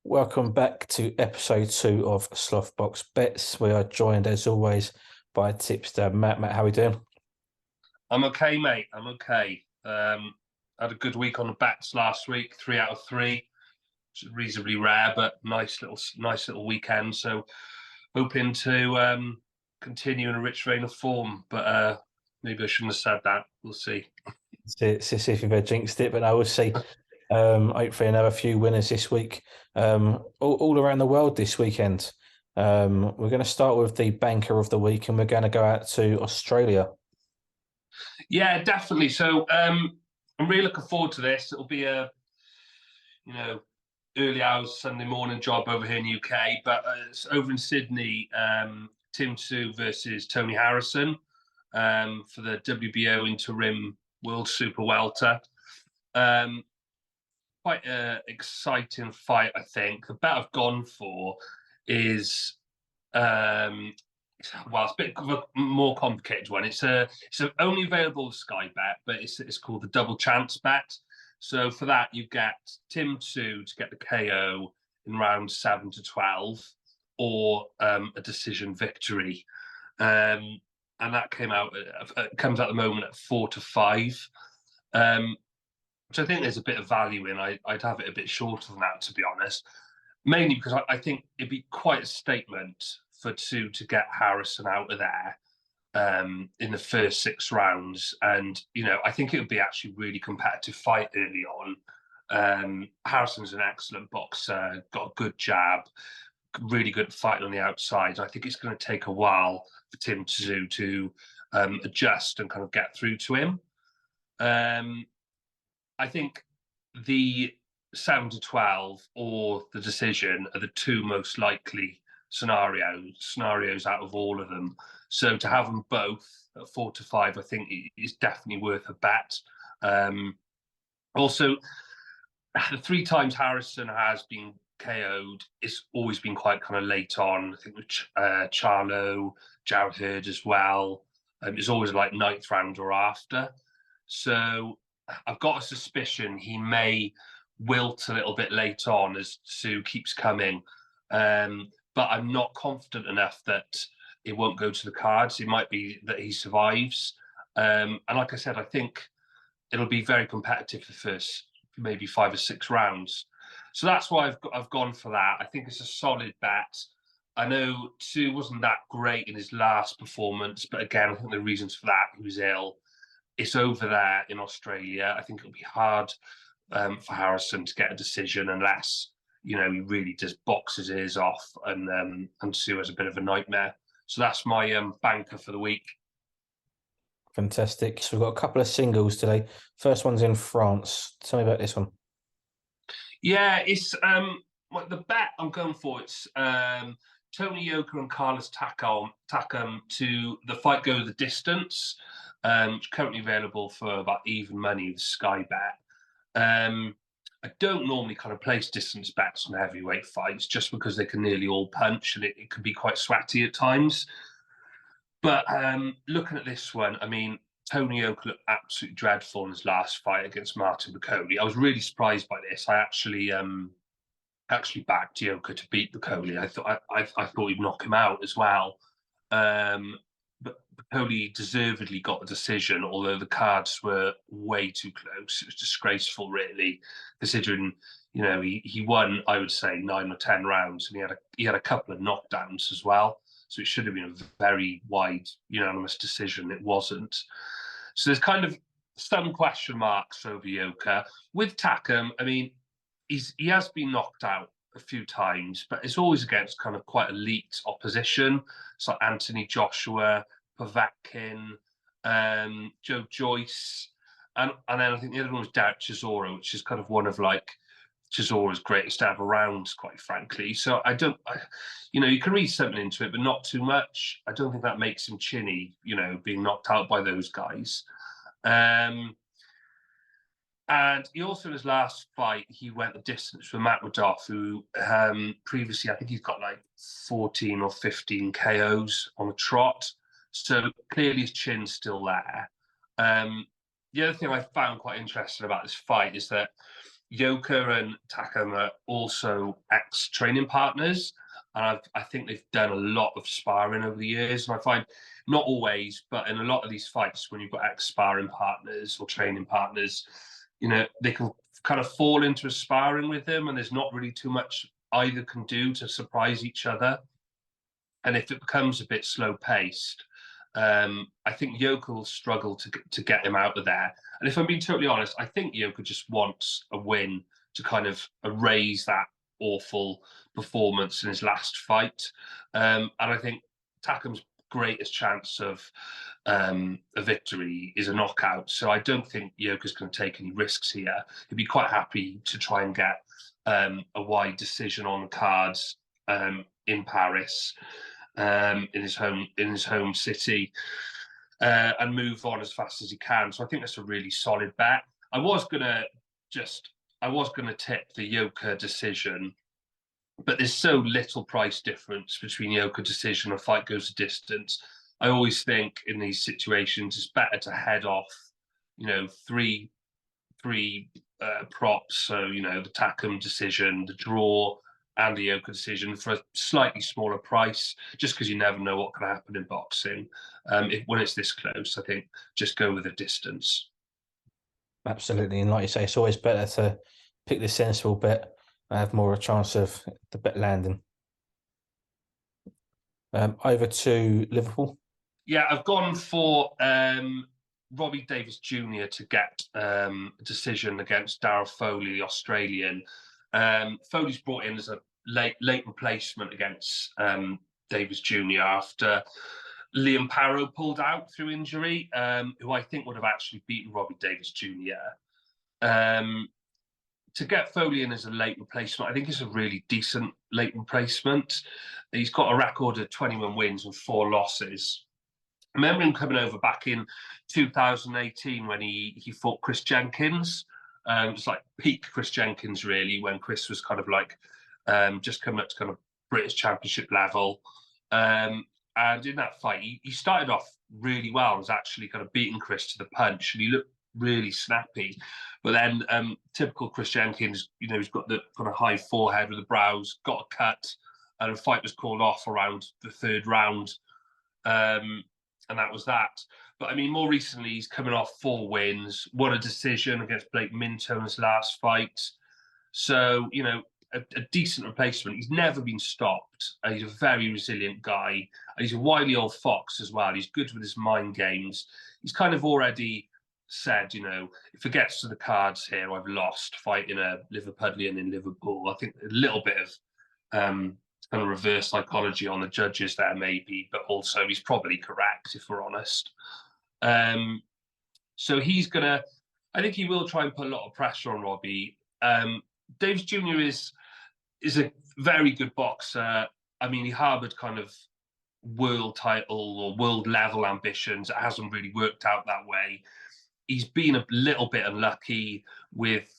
Welcome back to episode 2 of Slothboxx Bets. We are joined as always by tipster Matt. Matt, how are we doing? I'm okay, mate. I'm okay. Had a good week on the bets last week, 3 out of 3, which is reasonably rare, but nice little weekend. So hoping to continue in a rich vein of form, but maybe I shouldn't have said that. We'll see. See if you've jinxed it, but I will see. Hopefully another few winners this week. All around the world this weekend. We're going to start with the banker of the week, and we're going to go out to Australia. Yeah, definitely. So I'm really looking forward to this. It'll be a early hours Sunday morning job over here in the UK, but it's over in Sydney. Tim Tszyu versus Tony Harrison for the WBO interim World Super Welter. Quite an exciting fight, I think. The bet I've gone for is it's a bit of a more complicated one. It's only available to Sky Bet, but it's called the Double Chance Bet. So for that, you get Tim Tszyu to get the KO in round 7 to 12, or a decision victory. And that comes out at the moment at 4 to 5. Which I think there's a bit of value in. I'd have it a bit shorter than that, to be honest. Mainly because I think it'd be quite a statement for Tszyu to get Harrison out of there in the first 6 rounds. And, I think it would be actually really competitive fight early on. Harrison's an excellent boxer, got a good jab, really good at fighting on the outside. I think it's going to take a while for Tim Tszyu to adjust and kind of get through to him. I think the 7 to 12 or the decision are the 2 most likely scenarios out of all of them. So to have them both at 4 to 5, I think is definitely worth a bet. Also, the 3 times Harrison has been KO'd, it's always been quite kind of late on. I think with Charlo, Jarrett Hurd as well. It's always like 9th round or after. So I've got a suspicion he may wilt a little bit late on as Tszyu keeps coming. But I'm not confident enough that it won't go to the cards. It might be that he survives. And like I said, I think it'll be very competitive the first maybe 5 or 6 rounds. So that's why I've gone for that. I think it's a solid bet. I know Tszyu wasn't that great in his last performance, but again, I think the reasons for that, he was ill. It's over there in Australia. I think it'll be hard for Harrison to get a decision unless he really just boxes his ears off, and Tszyu is a bit of a nightmare. So that's my banker for the week. Fantastic. So we've got a couple of singles today. First one's in France. Tell me about this one. Yeah, it's the bet I'm going for. It's Tony Yoka and Carlos Takam to the fight go the distance. Which currently available for about even money with Sky Bet. I don't normally kind of place distance bets on heavyweight fights just because they can nearly all punch and it can be quite sweaty at times. But looking at this one, I mean, Tony Yoka looked absolutely dreadful in his last fight against Martin Bakole. I was really surprised by this. I actually backed Yoka to beat Bakole. I thought he'd knock him out as well. But Bakole deservedly got the decision, although the cards were way too close. It was disgraceful, really, considering he won, I would say, 9 or 10 rounds, and he had a couple of knockdowns as well. So it should have been a very wide, unanimous decision. It wasn't. So there's kind of some question marks over Yoka. With Takam, I mean, he has been knocked out a few times, but it's always against kind of quite elite opposition. So Anthony Joshua, Povetkin, Joe Joyce, and then I think the other one was Derek Chisora, which is kind of one of like Chisora's greatest ever rounds, quite frankly. So you can read something into it, but not too much. I don't think that makes him chinny, being knocked out by those guys. And he also, in his last fight, he went the distance with Matt Madoff, who previously, I think he's got like 14 or 15 KOs on the trot. So clearly his chin's still there. The other thing I found quite interesting about this fight is that Yoka and Takam are also ex-training partners, and I think they've done a lot of sparring over the years. And I find, not always, but in a lot of these fights, when you've got ex-sparring partners or training partners, they can kind of fall into a sparring with them, and there's not really too much either can do to surprise each other. And if it becomes a bit slow paced, I think Yoka will struggle to get him out of there. And if I'm being totally honest, I think Yoka just wants a win to kind of erase that awful performance in his last fight. And I think Takam's greatest chance of a victory is a knockout. So I don't think Yoka's going to take any risks here. He'd be quite happy to try and get a wide decision on the cards in Paris, in his home city, and move on as fast as he can. So I think that's a really solid bet. I was gonna tip the Yoka decision, but there's so little price difference between Yoka decision and fight goes the distance. I always think in these situations it's better to head off, three props. So the Takam decision, the draw, and the Yoka decision for a slightly smaller price, just because you never know what can happen in boxing. When it's this close, I think just go with the distance. Absolutely. And like you say, it's always better to pick the sensible bet and have more of a chance of the bet landing. Over to Liverpool. Yeah, I've gone for Robbie Davies Jr. to get a decision against Daryl Foley, the Australian. Foley's brought in as a late replacement against Davies Jr. after Liam Parrow pulled out through injury, who I think would have actually beaten Robbie Davies Jr. To get Foley in as a late replacement, I think it's a really decent late replacement. He's got a record of 21 wins and 4 losses. I remember him coming over back in 2018 when he fought Chris Jenkins. It was like peak Chris Jenkins, really, when Chris was kind of like just coming up to kind of British Championship level. And in that fight, he started off really well. Was actually kind of beating Chris to the punch, and he looked really snappy. But then, typical Chris Jenkins, he's got the kind of high forehead with the brows, got a cut, and the fight was called off around the 3rd round. And that was that. But I mean, more recently, he's coming off 4 wins, won a decision against Blake Minto in his last fight. So, a decent replacement. He's never been stopped. He's a very resilient guy. And he's a wily old fox as well. He's good with his mind games. He's kind of already said, if it gets to the cards here, I've lost fighting a Liverpudlian in Liverpool. I think a little bit of kind of reverse psychology on the judges there, maybe, but also he's probably correct if we're honest. So I think he will try and put a lot of pressure on Robbie. Davies Jr. is a very good boxer. I mean, he harboured kind of world title or world level ambitions. It hasn't really worked out that way. He's been a little bit unlucky with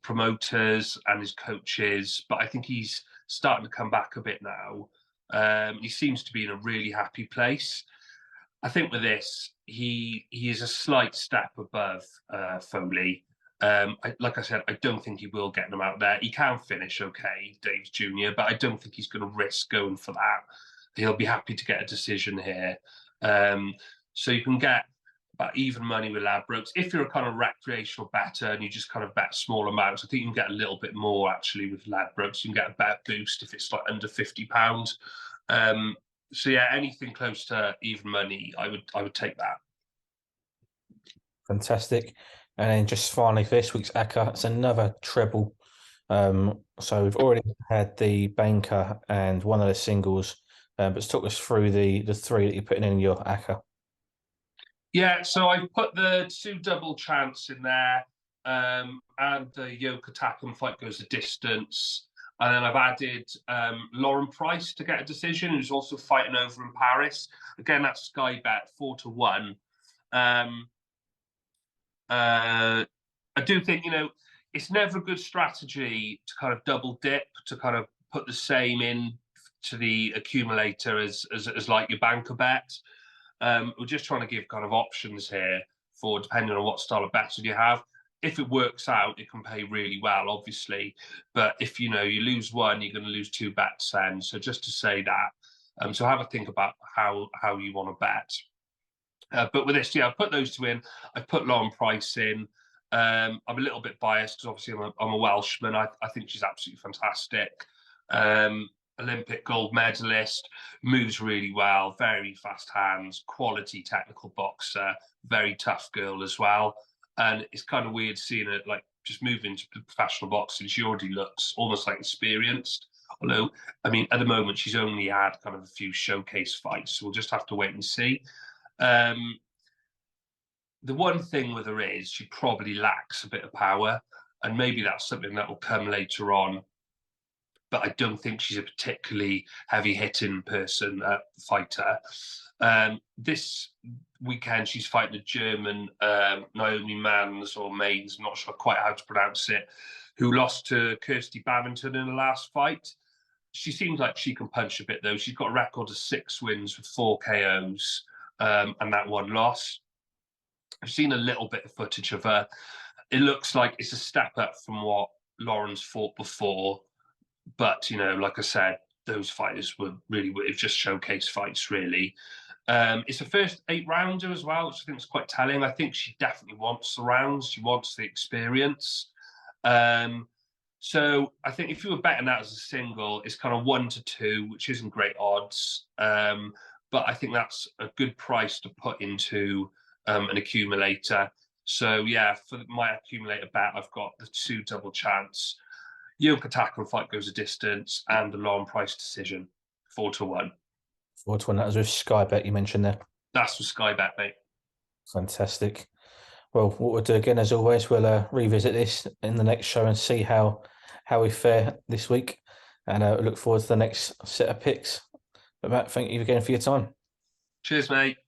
promoters and his coaches, but I think he's starting to come back a bit now. He seems to be in a really happy place. I think with this, he is a slight step above Foley. Like I said, I don't think he will get them out there. He can finish okay, Davies Jr., but I don't think he's going to risk going for that. He'll be happy to get a decision here. So you can get about even money with Ladbrokes. If you're a kind of recreational bettor and you just kind of bet small amounts, I think you can get a little bit more actually with Ladbrokes. You can get a bet boost if it's like under £50. So yeah, anything close to even money, I would take that. Fantastic. And then just finally for this week's Acca, it's another treble. So we've already had the banker and one of the singles, but talk us through the 3 that you're putting in your Acca. Yeah, so I've put the 2 double chance in there, and the Yoka Takam fight goes the distance. And then I've added Lauren Price to get a decision, who's also fighting over in Paris. Again, that's Sky Bet 4-1. I do think, it's never a good strategy to kind of double dip, to kind of put the same in to the accumulator as like your banker bet. We're just trying to give kind of options here for depending on what style of betting you have. if it works out, it can pay really well, obviously. But if you lose one, you're going to lose 2 bets then. So just to say that, so have a think about how you want to bet. But with this, yeah, I put those two in. I put Lauren Price in. I'm a little bit biased because obviously I'm a Welshman. I think she's absolutely fantastic. Olympic gold medalist, moves really well, very fast hands, quality technical boxer, very tough girl as well. And it's kind of weird seeing her like just move into professional boxing. She already looks almost like experienced. Although, I mean, at the moment, she's only had kind of a few showcase fights. So we'll just have to wait and see. The one thing with her is she probably lacks a bit of power, and maybe that's something that will come later on. But I don't think she's a particularly heavy-hitting fighter. This weekend, she's fighting a German, Naomi Mans or Mains, I'm not sure quite how to pronounce it, who lost to Kirsty Babington in the last fight. She seems like she can punch a bit, though. She's got a record of 6 wins with 4 KOs, and that 1 loss. I've seen a little bit of footage of her. It looks like it's a step up from what Lauren's fought before. But, like I said, those fighters were just showcase fights, really. It's the first 8-rounder as well, which I think is quite telling. I think she definitely wants the rounds. She wants the experience. So I think if you were betting that as a single, it's kind of 1 to 2, which isn't great odds. But I think that's a good price to put into an accumulator. So yeah, for my accumulator bet, I've got the 2 double chance. Yoke attack and fight goes a distance, and the Lauren Price decision, 4 to 1. 4 to 1. That was with Sky Bet you mentioned there. That's with Sky Bet, mate. Fantastic. Well, what we'll do again, as always, we'll revisit this in the next show and see how we fare this week, and look forward to the next set of picks. But Matt, thank you again for your time. Cheers, mate.